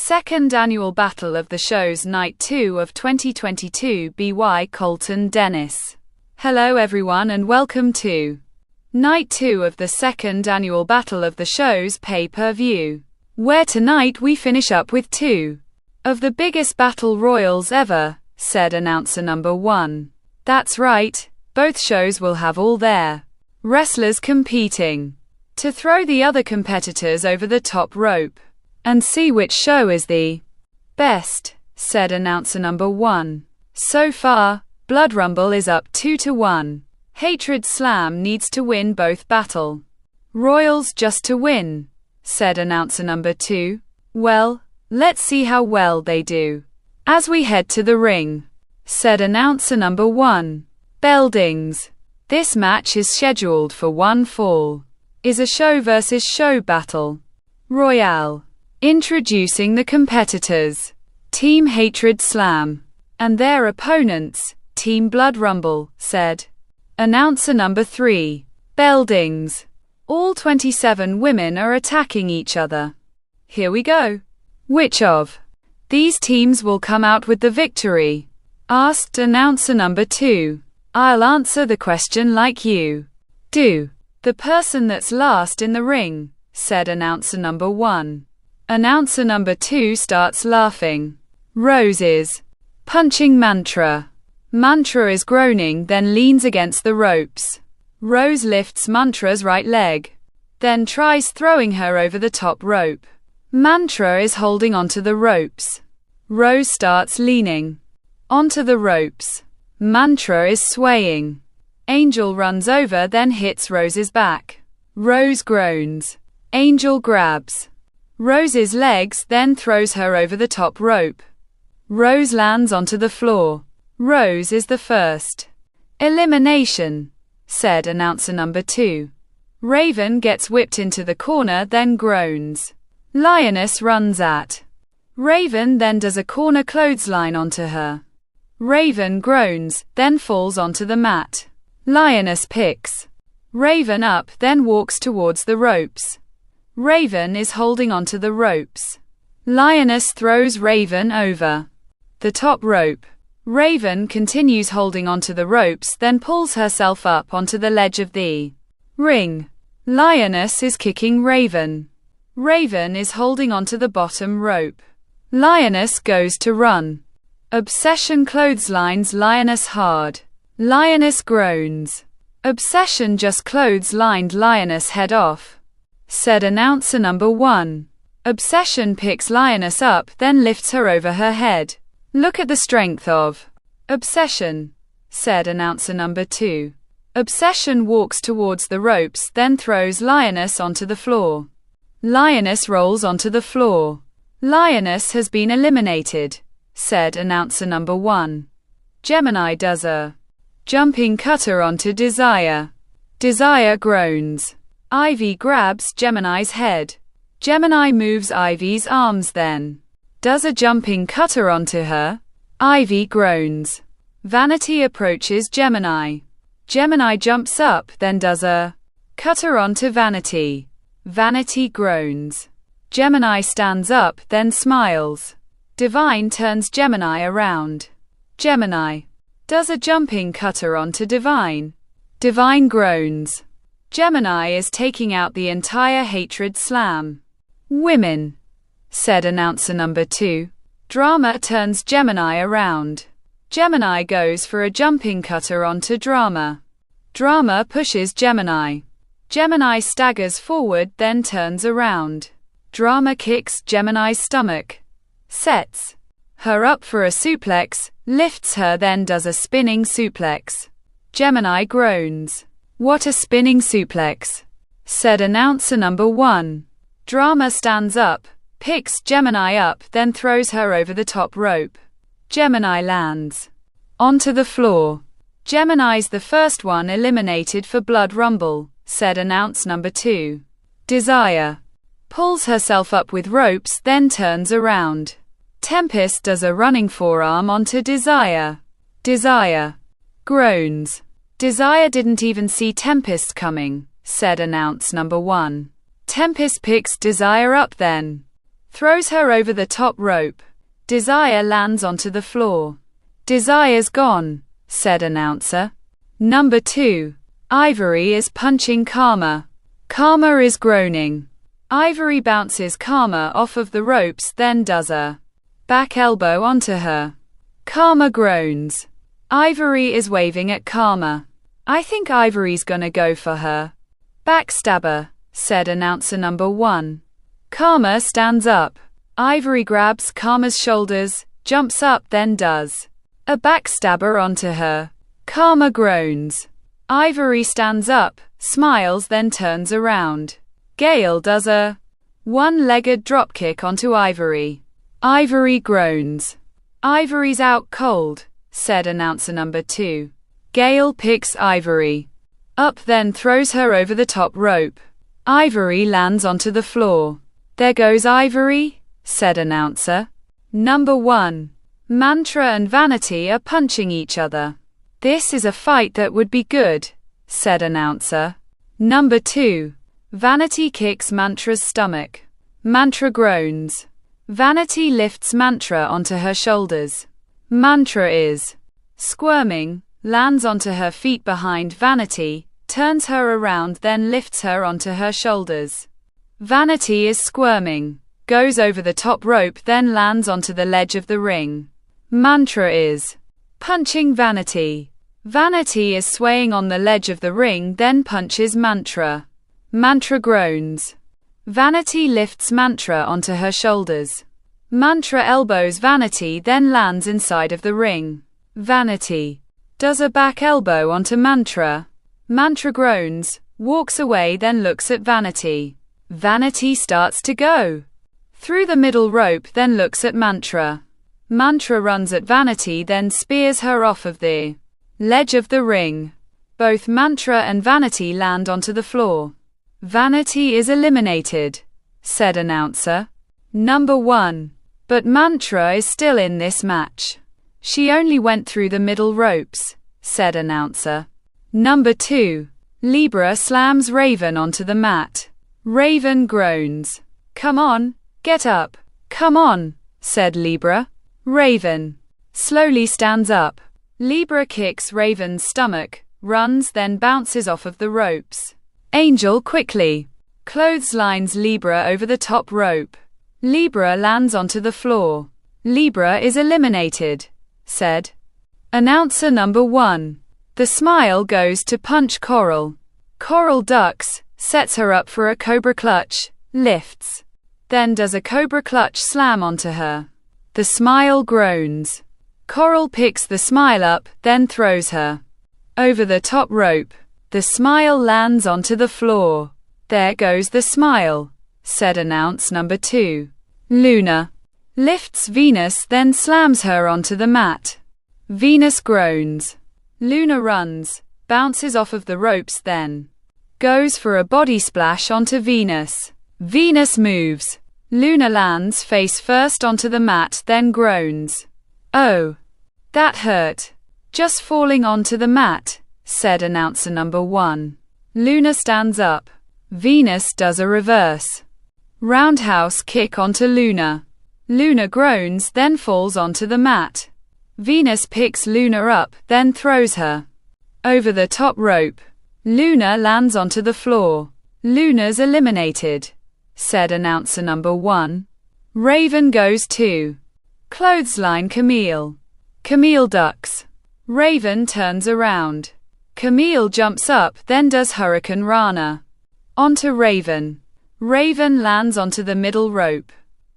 Second annual battle of the show's Night 2 of 2022 by Colton Dennis. Hello everyone and welcome to Night 2 of the second annual battle of the show's pay-per-view, where tonight we finish up with two of the biggest battle royals ever, said announcer number 1. That's right, both shows will have all their wrestlers competing to throw the other competitors over the top rope and see which show is the best, said announcer number 1. So far, Blood Rumble is up 2-1. Hatred Slam needs to win both battle royals just to win, said announcer number 2. Well, let's see how well they do as we head to the ring, said announcer number 1. Beldings. This match is scheduled for one fall. Is a show versus show battle royale. Introducing the competitors, Team Hatred Slam, and their opponents, Team Blood Rumble, said announcer number 3. Beldings. All 27 women are attacking each other. Here we go. Which of these teams will come out with the victory? Asked announcer number 2. I'll answer the question like you do. The person that's last in the ring, said announcer number 1. Announcer number 2 starts laughing. Roses. Punching Mantra. Mantra is groaning, then leans against the ropes. Rose lifts Mantra's right leg, then tries throwing her over the top rope. Mantra is holding onto the ropes. Rose starts leaning onto the ropes. Mantra is swaying. Angel runs over, then hits Rose's back. Rose groans. Angel grabs Rose's legs, then throws her over the top rope. Rose lands onto the floor. Rose is the first elimination, said announcer number 2. Raven gets whipped into the corner, then groans. Lioness runs at Raven, then does a corner clothesline onto her. Raven groans, then falls onto the mat. Lioness picks Raven up, then walks towards the ropes. Raven is holding onto the ropes. Lioness throws Raven over the top rope. Raven continues holding onto the ropes, then pulls herself up onto the ledge of the ring. Lioness is kicking Raven. Raven is holding onto the bottom rope. Lioness goes to run. Obsession clotheslines Lioness hard. Lioness groans. Obsession just clotheslined Lioness head off, said announcer number 1. Obsession picks Lioness up, then lifts her over her head. Look at the strength of Obsession, said announcer number 2. Obsession walks towards the ropes, then throws Lioness onto the floor. Lioness rolls onto the floor. Lioness has been eliminated, said announcer number 1. Gemini does a jumping cutter onto Desire. Desire groans. Ivy grabs Gemini's head. Gemini moves Ivy's arms, then does a jumping cutter onto her. Ivy groans. Vanity approaches Gemini. Gemini jumps up, then does a cutter onto Vanity. Vanity groans. Gemini stands up, then smiles. Divine turns Gemini around. Gemini does a jumping cutter onto Divine. Divine groans. Gemini is taking out the entire Hatred Slam. Women, said announcer number 2. Drama turns Gemini around. Gemini goes for a jumping cutter onto Drama. Drama pushes Gemini. Gemini staggers forward, then turns around. Drama kicks Gemini's stomach. Sets her up for a suplex, lifts her, then does a spinning suplex. Gemini groans. What a spinning suplex, said announcer number 1. Drama stands up, picks Gemini up, then throws her over the top rope. Gemini lands onto the floor. Gemini's the first one eliminated for Blood Rumble, said announcer number 2. Desire pulls herself up with ropes, then turns around. Tempest does a running forearm onto Desire. Desire groans. Desire didn't even see Tempest coming, said announcer number 1. Tempest picks Desire up, then throws her over the top rope. Desire lands onto the floor. Desire's gone, said announcer. Number 2. Ivory is punching Karma. Karma is groaning. Ivory bounces Karma off of the ropes, then does a back elbow onto her. Karma groans. Ivory is waving at Karma. I think Ivory's gonna go for her. Backstabber, said announcer number 1. Karma stands up. Ivory grabs Karma's shoulders, jumps up, then does a backstabber onto her. Karma groans. Ivory stands up, smiles, then turns around. Gail does a one-legged dropkick onto Ivory. Ivory groans. Ivory's out cold, said announcer number 2. Gail picks Ivory up, then throws her over the top rope. Ivory lands onto the floor. There goes Ivory, said announcer. Number 1. Mantra and Vanity are punching each other. This is a fight that would be good, said announcer. Number 2. Vanity kicks Mantra's stomach. Mantra groans. Vanity lifts Mantra onto her shoulders. Mantra is squirming, lands onto her feet behind Vanity, turns her around, then lifts her onto her shoulders. Vanity is squirming, goes over the top rope, then lands onto the ledge of the ring. Mantra is punching Vanity. Vanity is swaying on the ledge of the ring, then punches Mantra. Mantra groans. Vanity lifts Mantra onto her shoulders. Mantra elbows Vanity, then lands inside of the ring. Vanity does a back elbow onto Mantra. Mantra groans, walks away, then looks at Vanity. Vanity starts to go through the middle rope, then looks at Mantra. Mantra runs at Vanity, then spears her off of the ledge of the ring. Both Mantra and Vanity land onto the floor. Vanity is eliminated, said announcer. Number 1. But Mantra is still in this match. She only went through the middle ropes, said announcer. Number 2. Libra slams Raven onto the mat. Raven groans. Come on, get up. Come on, said Libra. Raven slowly stands up. Libra kicks Raven's stomach, runs, then bounces off of the ropes. Angel quickly clotheslines Libra over the top rope. Libra lands onto the floor. Libra is eliminated, said announcer number 1. The smile goes to punch Coral. Coral ducks, sets her up for a cobra clutch, lifts, then does a cobra clutch slam onto her. The smile groans. Coral picks the smile up, then throws her over the top rope. The smile lands onto the floor. There goes the smile, said announce number 2. Luna lifts Venus, then slams her onto the mat. Venus groans. Luna runs, bounces off of the ropes, then goes for a body splash onto Venus. Venus moves. Luna lands face first onto the mat, then groans. Oh, that hurt. Just falling onto the mat, said announcer number 1. Luna stands up. Venus does a reverse roundhouse kick onto Luna. Luna groans, then falls onto the mat. Venus picks Luna up, then throws her over the top rope. Luna lands onto the floor. Luna's eliminated, said announcer number 1. Raven goes to clothesline Camille. Camille ducks. Raven turns around. Camille jumps up, then does Hurricane Rana onto Raven. Raven lands onto the middle rope.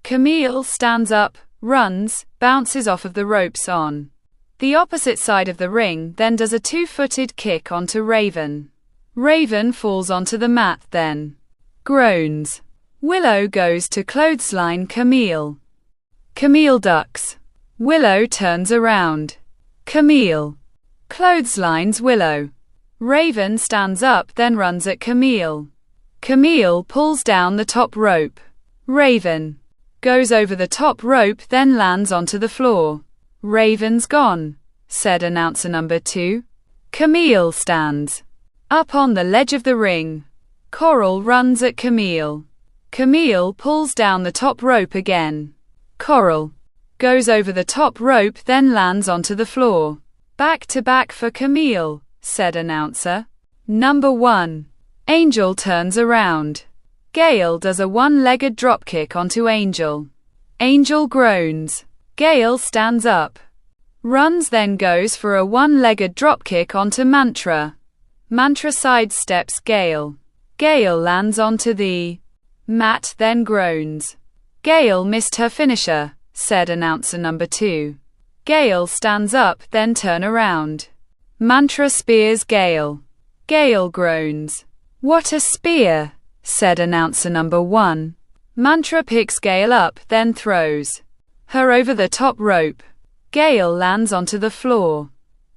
Camille stands up, runs, bounces off of the ropes on the opposite side of the ring, then does a two-footed kick onto Raven. Raven falls onto the mat, then groans. Willow goes to clothesline Camille. Camille ducks. Willow turns around. Camille clotheslines Willow. Raven stands up, then runs at Camille. Camille pulls down the top rope. Raven goes over the top rope, then lands onto the floor. Raven's gone, said announcer number 2. Camille stands up on the ledge of the ring. Coral runs at Camille. Camille pulls down the top rope again. Coral goes over the top rope, then lands onto the floor. Back to back for Camille, said announcer. Number 1. Angel turns around. Gail does a one-legged dropkick onto Angel. Angel groans. Gail stands up. Runs, then goes for a one-legged dropkick onto Mantra. Mantra sidesteps Gail. Gail lands onto the mat, then groans. Gail missed her finisher, said announcer number 2. Gail stands up, then turn around. Mantra spears Gail. Gail groans. What a spear, said announcer number 1. Mantra picks Gail up, then throws her over the top rope. Gail lands onto the floor.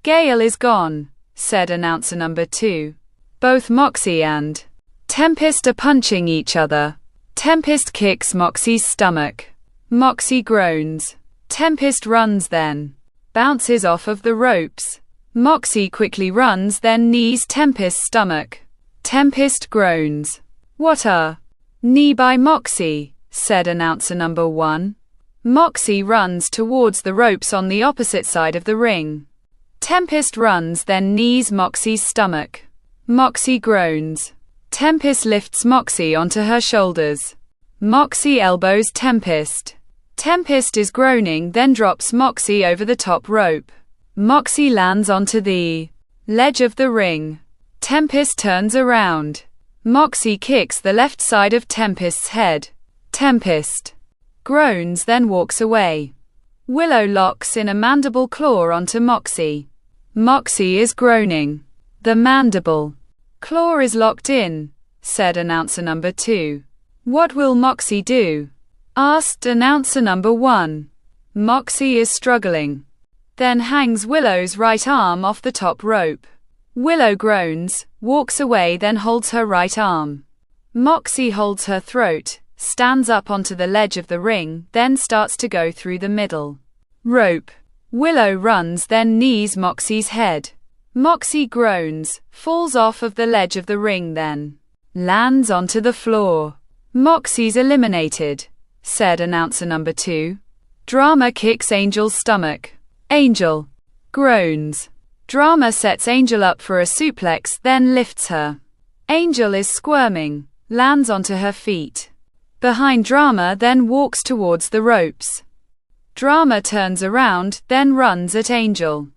Gail is gone, said announcer number 2. Both Moxie and Tempest are punching each other. Tempest kicks Moxie's stomach. Moxie groans. Tempest runs, then bounces off of the ropes. Moxie quickly runs, then knees Tempest's stomach. Tempest groans. What a knee by Moxie, said announcer number 1. Moxie runs towards the ropes on the opposite side of the ring. Tempest runs, then knees Moxie's stomach. Moxie groans. Tempest lifts Moxie onto her shoulders. Moxie elbows Tempest. Tempest is groaning, then drops Moxie over the top rope. Moxie lands onto the ledge of the ring. Tempest turns around. Moxie kicks the left side of Tempest's head. Tempest groans, then walks away. Willow locks in a mandible claw onto Moxie. Moxie is groaning. The mandible claw is locked in, said announcer number 2. What will Moxie do? Asked announcer number 1. Moxie is struggling. Then hangs Willow's right arm off the top rope. Willow groans, walks away, then holds her right arm. Moxie holds her throat, stands up onto the ledge of the ring, then starts to go through the middle rope. Willow runs, then knees Moxie's head. Moxie groans, falls off of the ledge of the ring, then lands onto the floor. Moxie's eliminated, said announcer number 2. Drama kicks Angel's stomach. Angel groans. Drama sets Angel up for a suplex, then lifts her. Angel is squirming, lands onto her feet. Behind Drama, then walks towards the ropes. Drama turns around, then runs at Angel.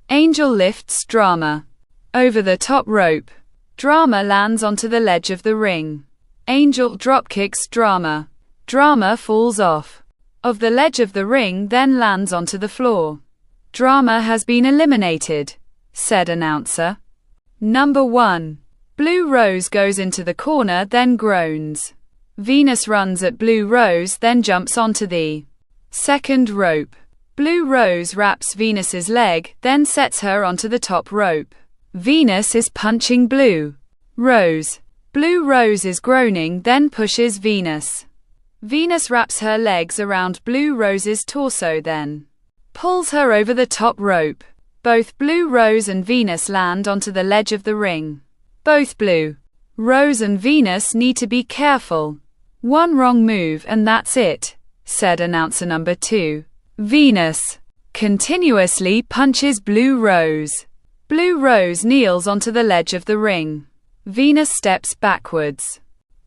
Angel lifts Drama over the top rope. Drama lands onto the ledge of the ring. Angel dropkicks Drama. Drama falls off of the ledge of the ring, then lands onto the floor. Drama has been eliminated, said announcer. Number 1. Blue Rose goes into the corner, then groans. Venus runs at Blue Rose, then jumps onto the second rope. Blue Rose wraps Venus's leg, then sets her onto the top rope. Venus is punching Blue Rose. Blue Rose is groaning, then pushes Venus. Venus wraps her legs around Blue Rose's torso, then pulls her over the top rope. Both Blue Rose and Venus land onto the ledge of the ring. Both Blue Rose and Venus need to be careful. One wrong move and that's it, said announcer number 2. Venus continuously punches Blue Rose. Blue Rose kneels onto the ledge of the ring. Venus steps backwards,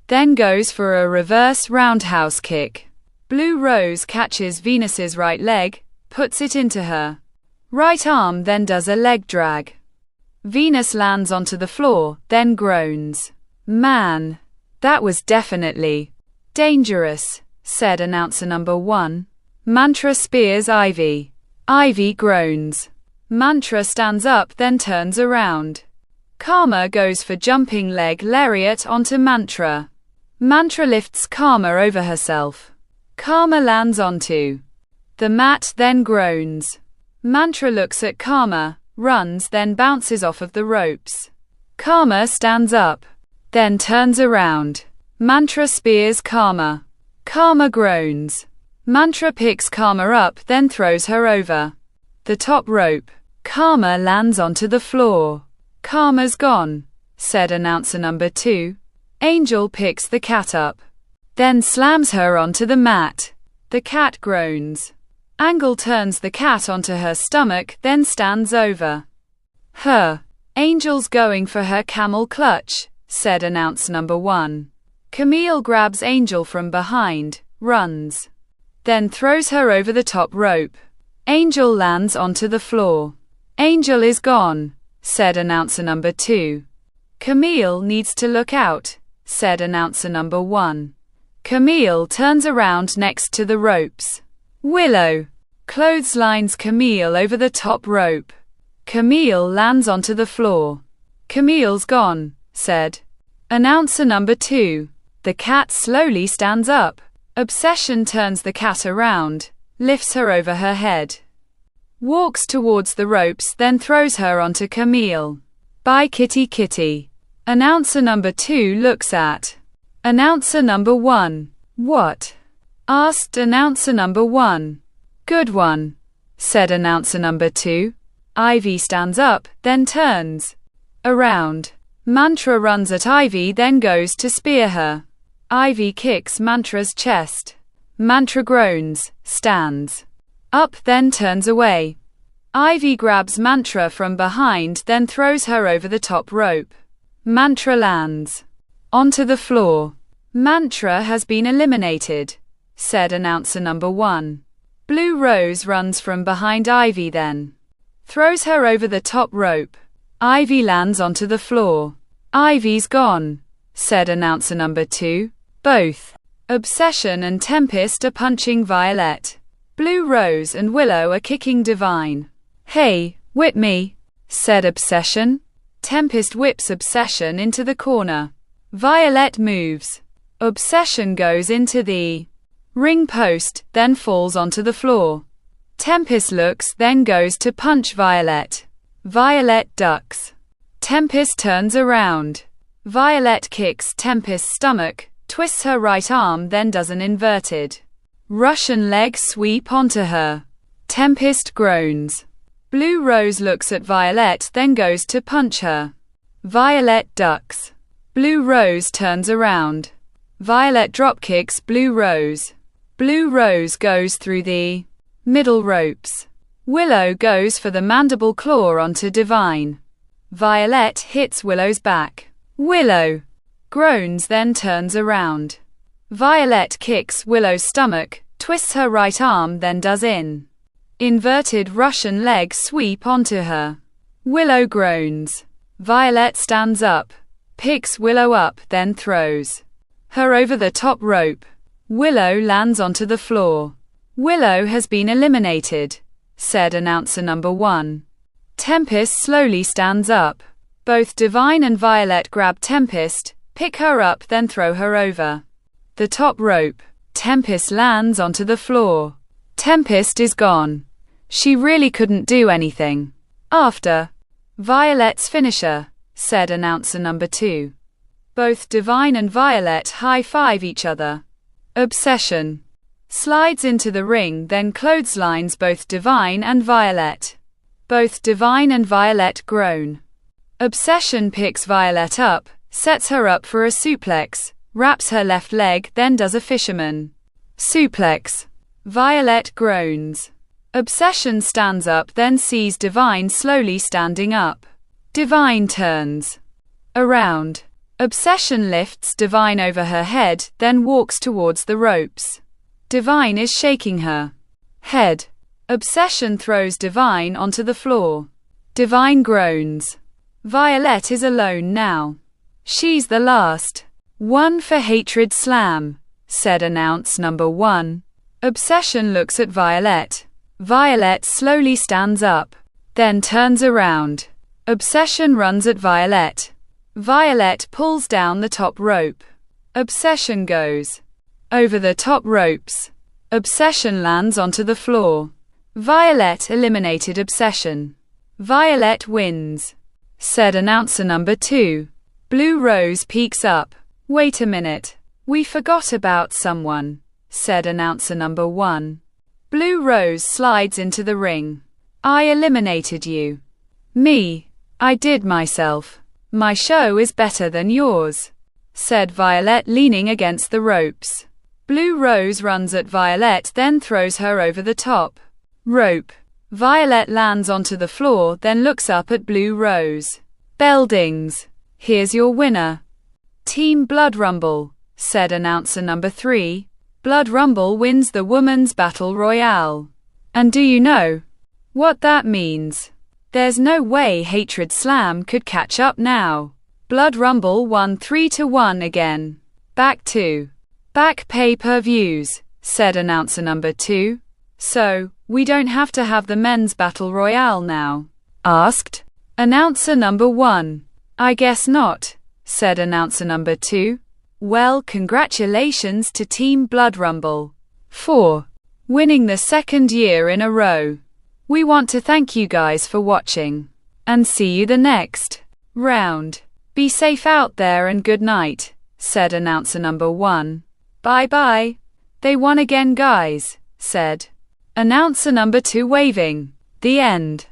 then goes for a reverse roundhouse kick. Blue Rose catches Venus's right leg, puts it into her right arm, then does a leg drag. Venus lands onto the floor, then groans. Man, that was definitely dangerous, said announcer number 1. Mantra spears Ivy. Ivy groans. Mantra stands up, then turns around. Karma goes for jumping leg lariat onto Mantra. Mantra lifts Karma over herself. Karma lands onto the mat, then groans. Mantra looks at Karma, runs, then bounces off of the ropes. Karma stands up, then turns around. Mantra spears Karma. Karma groans. Mantra picks Karma up, then throws her over the top rope. Karma lands onto the floor. Karma's gone, said announcer number 2. Angel picks the cat up. then slams her onto the mat. The cat groans. Angle turns the cat onto her stomach, then stands over her. Angel's going for her camel clutch, said announce number 1. Camille grabs Angel from behind, runs, then throws her over the top rope. Angel lands onto the floor. Angel is gone, said announcer number 2. Camille needs to look out, said announcer number 1. Camille turns around next to the ropes. Willow clotheslines Camille over the top rope. Camille lands onto the floor. Camille's gone, said announcer number 2. The cat slowly stands up. Obsession turns the cat around, lifts her over her head, walks towards the ropes, then throws her onto Camille. Bye kitty kitty. Announcer number 2 looks at announcer number 1. What? Asked announcer number 1. Good one, said announcer number 2. Ivy stands up, then turns around. Mantra runs at Ivy, then goes to spear her. Ivy kicks Mantra's chest. Mantra groans, stands up, then turns away. Ivy grabs Mantra from behind, then throws her over the top rope. Mantra lands onto the floor. Mantra has been eliminated, said announcer number 1. Blue Rose runs from behind Ivy, then throws her over the top rope. Ivy lands onto the floor. Ivy's gone, said announcer number 2. Both Obsession and Tempest are punching Violet. Blue Rose and Willow are kicking Divine. Hey, whip me, said Obsession. Tempest whips Obsession into the corner. Violet moves. Obsession goes into the ring post, then falls onto the floor. Tempest looks, then goes to punch Violet. Violet ducks. Tempest turns around. Violet kicks Tempest's stomach, twists her right arm, then does an inverted Russian leg sweep onto her. Tempest groans. Blue Rose looks at Violet, then goes to punch her. Violet ducks. Blue Rose turns around. Violet dropkicks Blue Rose. Blue Rose goes through the middle ropes. Willow goes for the mandible claw onto Divine. Violet hits Willow's back. Willow groans, then turns around. Violet kicks Willow's stomach, twists her right arm, then does inverted Russian leg sweep onto her. Willow groans. Violet stands up, picks Willow up, then throws her over the top rope. Willow lands onto the floor. Willow has been eliminated, said announcer number 1. Tempest slowly stands up. Both Divine and Violet grab Tempest, pick her up, then throw her over the top rope. Tempest lands onto the floor. Tempest is gone. She really couldn't do anything after Violet's finisher, said announcer number 2. Both Divine and Violet high-five each other. Obsession slides into the ring, then clotheslines both Divine and Violet. Both Divine and Violet groan. Obsession picks Violet up, sets her up for a suplex, wraps her left leg, then does a fisherman suplex. Violet groans. Obsession stands up, then sees Divine slowly standing up. Divine turns around. Obsession lifts Divine over her head, then walks towards the ropes. Divine is shaking her head. Obsession throws Divine onto the floor. Divine groans. Violet is alone now. She's the last one for Hatred Slam, said announce number 1. Obsession looks at Violet. Violet slowly stands up, then turns around. Obsession runs at Violet. Violet pulls down the top rope. Obsession goes over the top ropes. Obsession lands onto the floor. Violet eliminated Obsession. Violet wins, said announcer number 2. Blue Rose peeks up. Wait a minute. We forgot about someone, said announcer number 1. Blue Rose slides into the ring. I eliminated you. Me. I did myself. My show is better than yours, said Violet, leaning against the ropes. Blue Rose runs at Violet, then throws her over the top rope. Violet lands onto the floor, then looks up at Blue Rose. Bell dings. Here's your winner. Team Blood Rumble, said announcer number 3. Blood Rumble wins the Women's Battle Royale. And do you know what that means? There's no way Hatred Slam could catch up now. Blood Rumble won 3-1 again. Back pay-per-views, said announcer number 2. So, we don't have to have the men's battle royale now? Asked announcer number 1. I guess not, said announcer number 2. Well, congratulations to Team Blood Rumble for winning the second year in a row. We want to thank you guys for watching and see you the next round. Be safe out there and good night, said announcer number 1. Bye bye. They won again, guys, said announcer number 2, waving. The end.